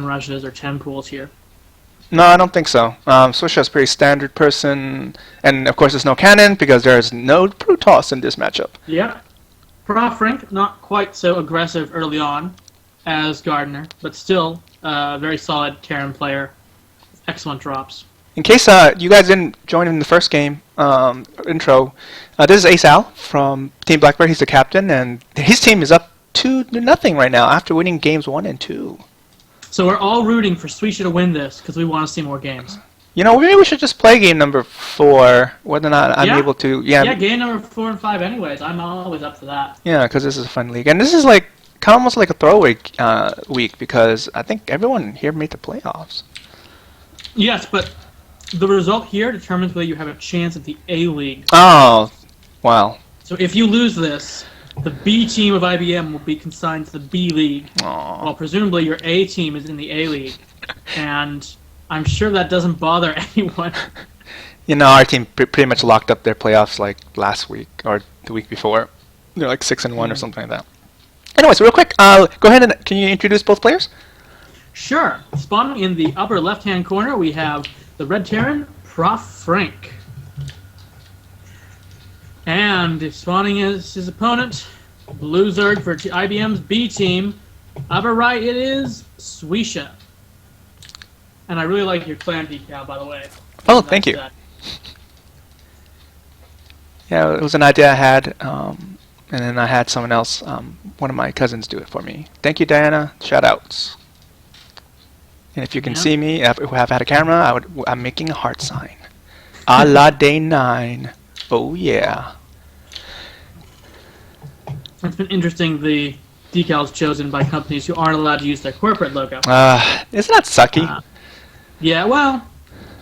rushes or 10 pools here. No, I don't think so. Swisha is pretty standard person, and of course there's no cannon because there's no Protoss in this matchup. Yeah. ProfFrink, not quite so aggressive early on as Gardner, but still a very solid Terran player. Excellent drops. In case you guys didn't join in the first game intro, this is AceAl from Team Blackberry. He's the captain, and his team is up 2-0 right now after winning games 1 and 2. So we're all rooting for Swisha to win this because we want to see more games. You know, maybe we should just play game number 4, whether or not I'm able to. Yeah, game number 4 and 5 anyways. I'm always up for that. Yeah, because this is a fun league. And this is like kind of almost like a throwaway week because I think everyone here made the playoffs. Yes, but the result here determines whether you have a chance at the A-League. Oh, wow. So if you lose this, the B team of IBM will be consigned to the B League, while presumably your A team is in the A League. And I'm sure that doesn't bother anyone. You know, our team pretty much locked up their playoffs like last week or the week before. They're like 6-1 or something like that. Anyways, real quick, go ahead and can you introduce both players? Sure. Spawning in the upper left-hand corner, we have the Red Terran, ProfFrink. And spawning as his opponent, Blue Zerg for IBM's B team. Upper right, it is Swisha. And I really like your clan decal, by the way. Oh, thank you. Yeah, it was an idea I had, and then I had someone else, one of my cousins, do it for me. Thank you, Diana. Shout-outs. And if you can see me, if I had a camera, I'm making a heart sign. A la day 9. Oh, yeah. It's been interesting, the decals chosen by companies who aren't allowed to use their corporate logo. Isn't that sucky? Yeah, well,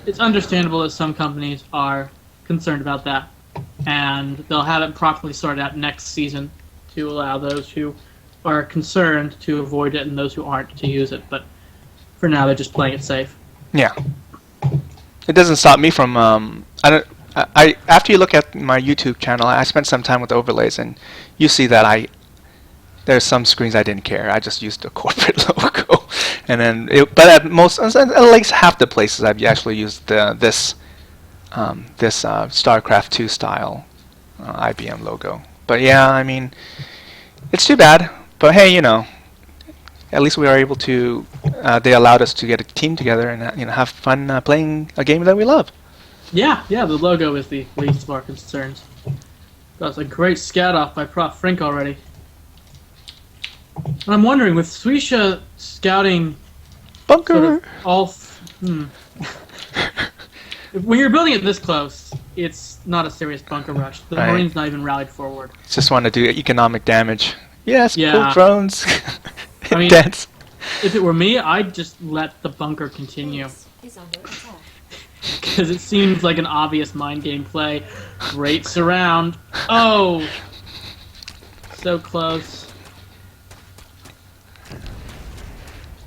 it's understandable that some companies are concerned about that. And they'll have it properly sorted out next season to allow those who are concerned to avoid it and those who aren't to use it. But for now, they're just playing it safe. Yeah. It doesn't stop me from, after you look at my YouTube channel, I spent some time with overlays, and you see that there's some screens I didn't care. I just used the corporate logo, and then but at least half the places I've actually used this Starcraft 2 style IBM logo. But yeah, I mean, it's too bad. But hey, you know, at least we are able to. They allowed us to get a team together and have fun playing a game that we love. Yeah, the logo is the least of our concerns. That's a great scout off by ProfFrink already. And I'm wondering, with Swisha scouting bunker sort of all when you're building it this close, it's not a serious bunker rush. The Marine's not even rallied forward. Just want to do economic damage. Yes, yeah. Cool drones. I mean, Dense. If it were me, I'd just let the bunker continue. Because it seems like an obvious mind game play. Great surround. Oh! So close.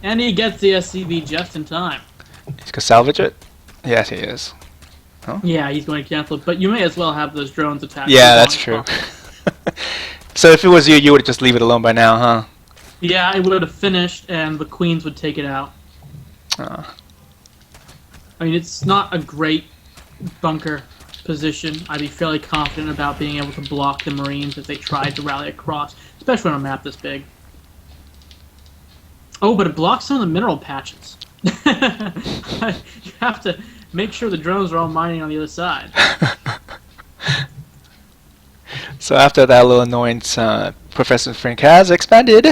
And he gets the SCV just in time. He's going to salvage it? Yes, he is. Oh? Yeah, he's going to cancel it, but you may as well have those drones attack. Yeah, that's true. So if it was you would just leave it alone by now, huh? Yeah, it would have finished, and the queens would take it out. I mean, it's not a great bunker position. I'd be fairly confident about being able to block the Marines if they tried to rally across, especially on a map this big. Oh, but it blocks some of the mineral patches. You have to make sure the drones are all mining on the other side. So after that little annoyance, Professor Frink has expanded.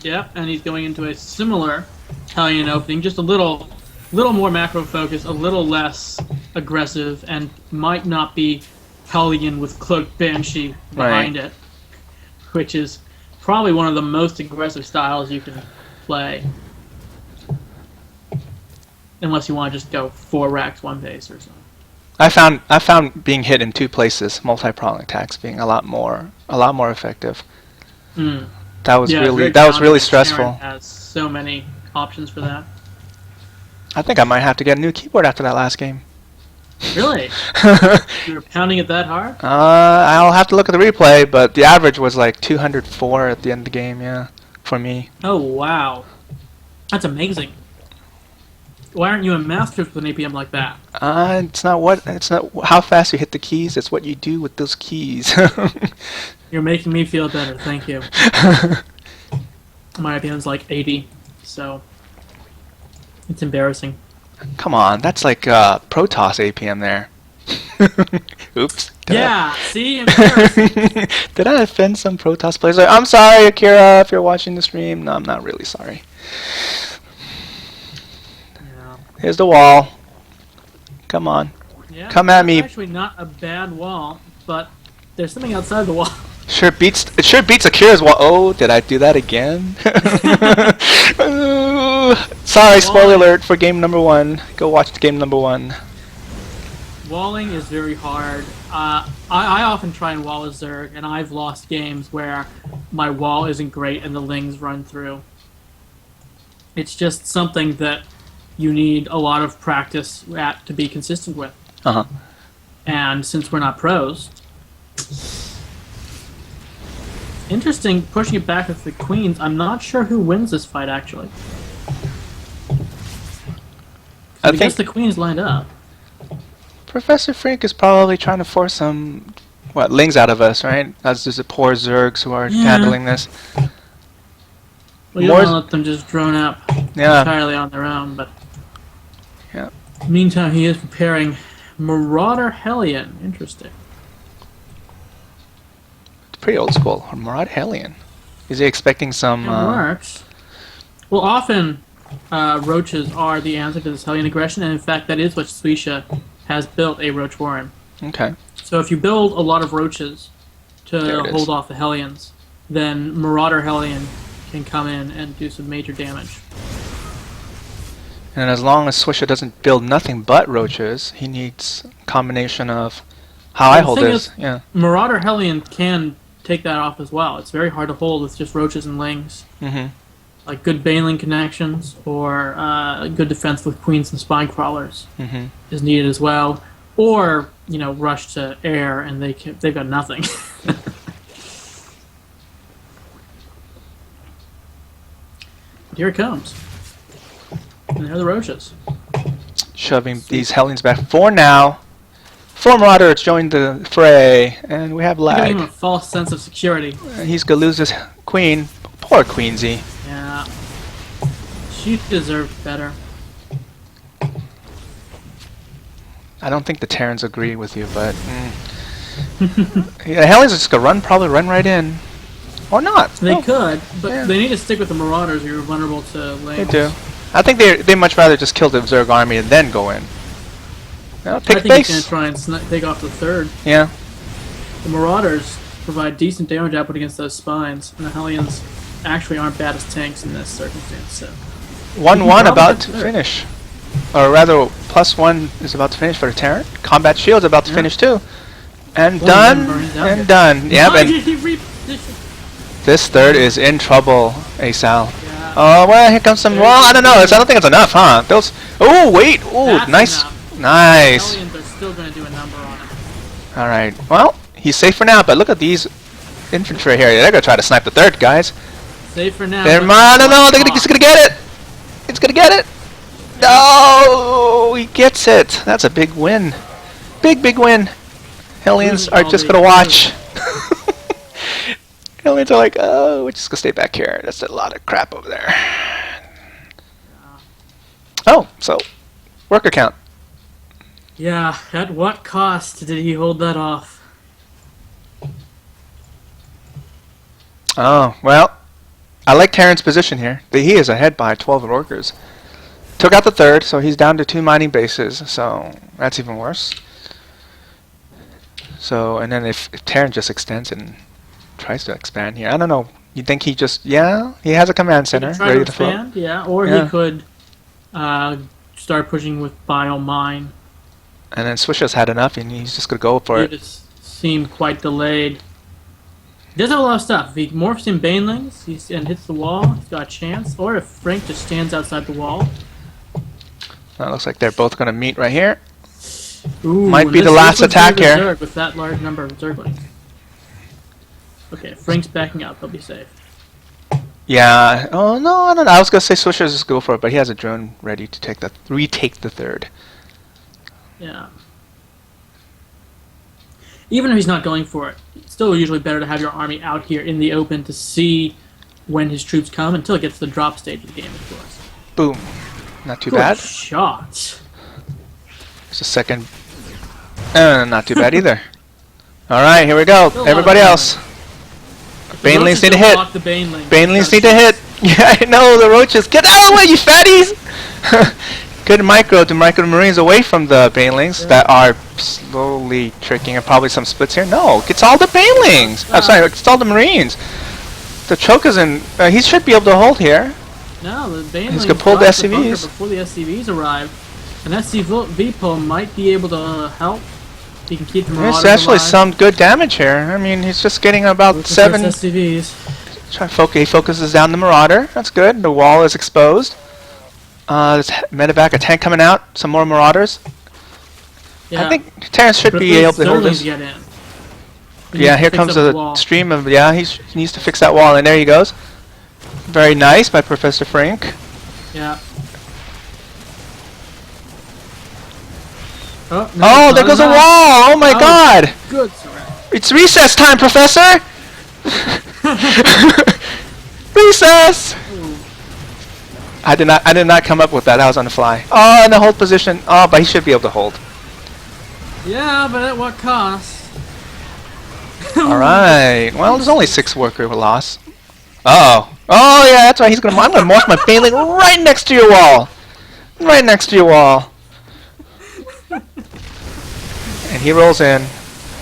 Yeah, and he's going into a similar Hellion opening, just a little more macro focus, a little less aggressive, and might not be Hellion with Cloaked Banshee behind it, which is probably one of the most aggressive styles you can play. Unless you want to just go 4 racks, 1 base or something. I found being hit in 2 places, multi-prong attacks, being a lot more effective. That was really stressful. Terran has so many options for that. I think I might have to get a new keyboard after that last game. Really? You were pounding it that hard? I'll have to look at the replay, but the average was like 204 at the end of the game, yeah, for me. Oh, wow. That's amazing. Why aren't you a masters with an APM like that? It's not how fast you hit the keys. It's what you do with those keys. You're making me feel better. Thank you. My APM's like 80, so it's embarrassing. Come on, that's like Protoss APM there. Oops. Yeah, see? Embarrassing. Did I offend some Protoss players? I'm sorry, Akira, if you're watching the stream. No, I'm not really sorry. Yeah. Here's the wall. Come on. Yeah, Come at me. It's actually not a bad wall, but there's something outside the wall. It sure beats Akira's wall. Oh, did I do that again? Sorry, spoiler alert for game number 1. Go watch game number 1. Walling is very hard. I often try and wall a Zerg, and I've lost games where my wall isn't great and the lings run through. It's just something that you need a lot of practice at to be consistent with. Uh-huh. And since we're not pros... Interesting, pushing it back with the queens. I'm not sure who wins this fight, actually. I guess the queens lined up. Professor Frink is probably trying to force some, lings out of us, right? As there's the poor Zergs who are handling this. Well, you don't want to let them just drone up entirely on their own, but... Yeah. Meantime, he is preparing Marauder Hellion. Interesting. Pretty old school. Marauder Hellion. Is he expecting some... It works. Well, often roaches are the answer to this Hellion aggression, and in fact that is what Swisha has built a roach for him. Okay. So if you build a lot of roaches to hold off the Hellions, then Marauder Hellion can come in and do some major damage. And as long as Swisha doesn't build nothing but roaches, he needs a combination of how I hold this. Yeah. Marauder Hellion can take that off as well. It's very hard to hold with just roaches and lings. Mm-hmm. Like good baneling connections or good defense with queens and spine crawlers is needed as well. Or, rush to air and they've got nothing. Here it comes. And there are the roaches. Shoving these Hellions back. 4 now. 4 Marauders joined the fray, and we have lag. Giving him a false sense of security. He's gonna lose his queen. Poor Queensy. Yeah. She deserved better. I don't think the Terrans agree with you, but... yeah, Hellions are just gonna probably run right in. Or not. They could, but they need to stick with the Marauders or you're vulnerable to lanes. They do. I think they much rather just kill the Zerg army and then go in. No, take I think he's going to try and take off the third. Yeah. The Marauders provide decent damage output against those spines, and the Hellions actually aren't bad as tanks in this circumstance. So 1-1 about to finish. Or rather, +1 is about to finish for the Terran. Combat Shield's about to finish too. And done. And done. Yeah, but this third is in trouble, AceAl. Yeah. Oh, well, here comes some... Well, I don't know. I don't think it's enough, huh? Those... Oh, wait. Oh, nice. Enough. Nice. The Hellions are still going to do a number on him. Alright. Well, he's safe for now, but look at these infantry here. They're going to try to snipe the third, guys. Safe for now. No, he's going to get it. He's going to get it. No, he gets it. That's a big win. Big win. Hellions are just going to watch. Hellions are like, oh, we're just going to stay back here. That's a lot of crap over there. Oh, so, worker count. Yeah, at what cost did he hold that off? Oh, well, I like Terran's position here. He is ahead by 12 workers. Took out the third, so he's down to 2 mining bases, so that's even worse. So, and then if Terran just extends and tries to expand here, I don't know. You think he just, he has a command center ready to expand, or he could start pushing with Biomine. And then Swisha's had enough, and he's just going to go for it. It just seemed quite delayed. He does have a lot of stuff. If he morphs in Banelings and hits the wall, he's got a chance. Or if Frink just stands outside the wall. Well, it looks like they're both going to meet right here. Ooh, might be the last attack here. Zerg with that large number of Zerglings. Okay, Frink's backing up. He'll be safe. Yeah. Oh no, I don't know. I was gonna say Swisha just go for it, but he has a drone ready to take the retake the third. Yeah. Even if he's not going for it, it's still usually better to have your army out here in the open to see when his troops come until it gets to the drop stage of the game, of course. Boom. Not too Good bad. shot. There's a second. Not too bad either. All right, here we go. Still a lot Everybody of else. The Banelings roaches need to don't hit. block the Banelings. Banelings need to hit. Yeah, I know the roaches. Get out of the way, you fatties! Good micro to micro Marines away from the Banelings that are slowly tricking, and probably some splits here. No, gets all the Banelings. I'm sorry, gets all the Marines. The choke is in. He should be able to hold here. No, the Banelings He's gonna pull the dropped bunker SCVs. before the SCVs arrive. An SCV pull might be able to help. He can keep the Marauders There's actually alive. some good damage here. I mean, he's just getting about With the 7. first SCVs. He focuses down the Marauder. That's good. The wall is exposed. There's medevac, a tank coming out. Some more Marauders. Yeah. I think Terran should But if be those able to hold Zerglings this. get in, he Yeah, needs to here fix comes up the a wall. stream of. Yeah, he needs to fix that wall, and there he goes. Very nice by ProfFrink. Yeah. Oh, no, Oh, there not goes a enough. wall! Oh my Oh. God! Good, Sarah. It's recess time, Professor! Recess! I did not come up with that. That was on the fly. Oh, in the hold position. Oh, but he should be able to hold. Yeah, but at what cost? All right. Well, there's only 6 worker loss. Oh. Oh yeah, that's right. I'm gonna march my Baneling right next to your wall. Right next to your wall. And he rolls in.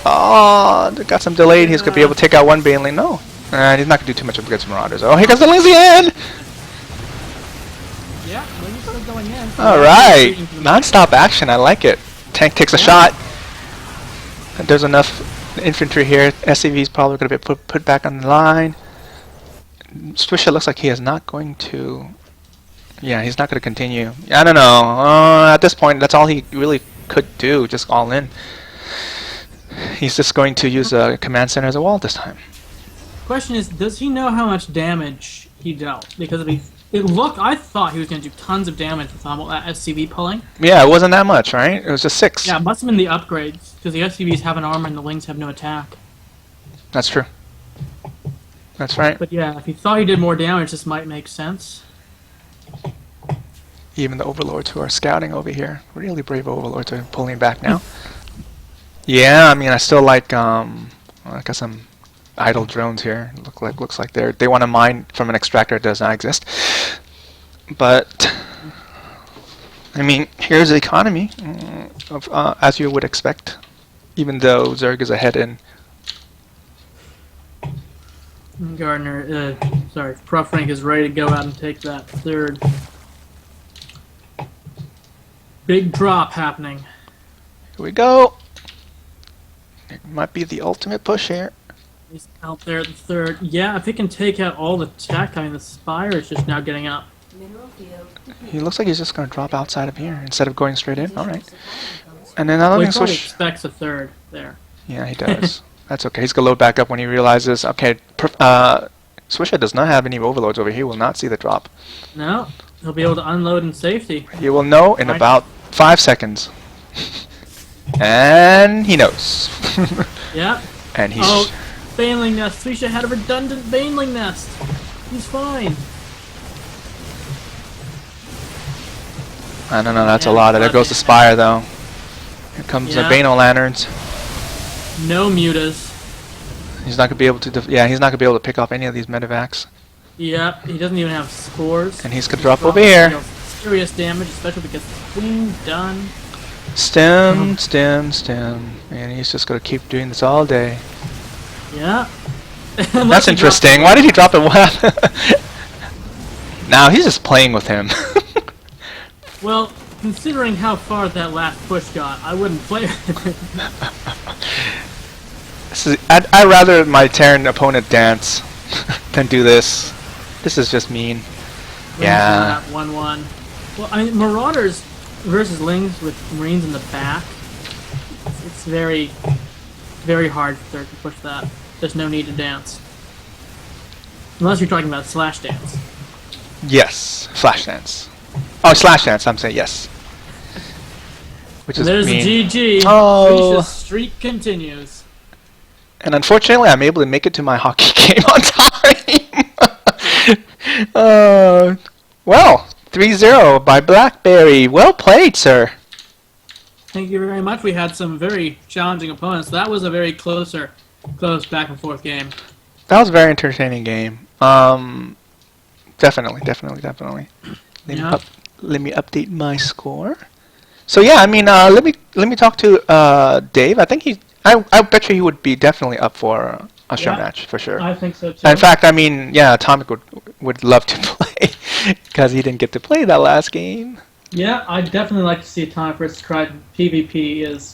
Oh, they got some delayed. He's gonna be able to take out one Baneling. No. He's not gonna do too much against Marauders. Oh, here comes the Lindsay in. Yeah, well, you're still going in. All right. Non-stop action. I like it. Tank takes a shot. And there's enough infantry here. SCV's probably gonna be put back on the line. Swisha looks like he is not going to. Yeah, he's not going to continue. I don't know. At this point, that's all he really could do. Just all in. He's just going to use a command center as a wall this time. Question is, does he know how much damage he dealt? Because I thought he was going to do tons of damage with all that SCV pulling. Yeah, it wasn't that much, right? It was just 6. Yeah, it must have been the upgrades, because the SCVs have an armor and the Lings have no attack. That's true. That's right. But yeah, if he thought he did more damage, this might make sense. Even the overlords who are scouting over here, really brave overlords, are pulling back now. Yeah, I mean, I still like. I got some idle drones here. Looks like they want to mine from an extractor that does not exist. But I mean, here's the economy, as you would expect. Even though Zerg is ahead in. ProfFrink is ready to go out and take that third. Big drop happening. Here we go. It might be the ultimate push here. He's out there at the third. Yeah, if he can take out all the tech, I mean, the Spire is just now getting up. He looks like he's just going to drop outside of here instead of going straight in. All right. And then I don't Well, he think probably Swish. expects a third there. Yeah, he does. That's okay. He's going to load back up when he realizes, okay, Swisha does not have any overloads over here. He will not see the drop. No, he'll be able to unload in safety. He will know in Right. about 5 seconds. And he knows. Yeah. And he's. Oh, Baneling Nest. Swisha had a redundant Baneling Nest. He's fine. I don't know, that's a Yeah, lot. There not goes the bad. Spire, though. Here comes the Yeah. Bano Lanterns. No mutas. He's not gonna be able to. He's not gonna be able to pick off any of these medevacs. Yep, he doesn't even have scores. And he's gonna drop over here. Serious damage, especially because the queen done. Stem, and he's just gonna keep doing this all day. Yeah. That's interesting. Why did he drop it? Now he's just playing with him. Well, considering how far that last push got, I wouldn't play with it. I'd rather my Terran opponent dance than do this. This is just mean. Yeah. 1-1. Well, I mean, Marauders versus Lings with Marines in the back. It's very, very hard for Zerg to push that. There's no need to dance. Unless you're talking about Slash Dance. Yes, Flash Dance. Oh, Slash Dance. I'm saying yes. Which is There's mean. a GG. Oh. Swisha's streak continues. And unfortunately, I'm able to make it to my hockey game on time. Well, 3-0 by Blackberry. Well played, sir. Thank you very much. We had some very challenging opponents. That was a very close back and forth game. That was a very entertaining game. Definitely. Let me update my score. So yeah, I mean, let me talk to Dave. I think I bet you he would be definitely up for a show match for sure. I think so too. In fact, I mean, yeah, Atomic would love to play because he didn't get to play that last game. Yeah, I'd definitely like to see Atomic vs. Crichton. PvP is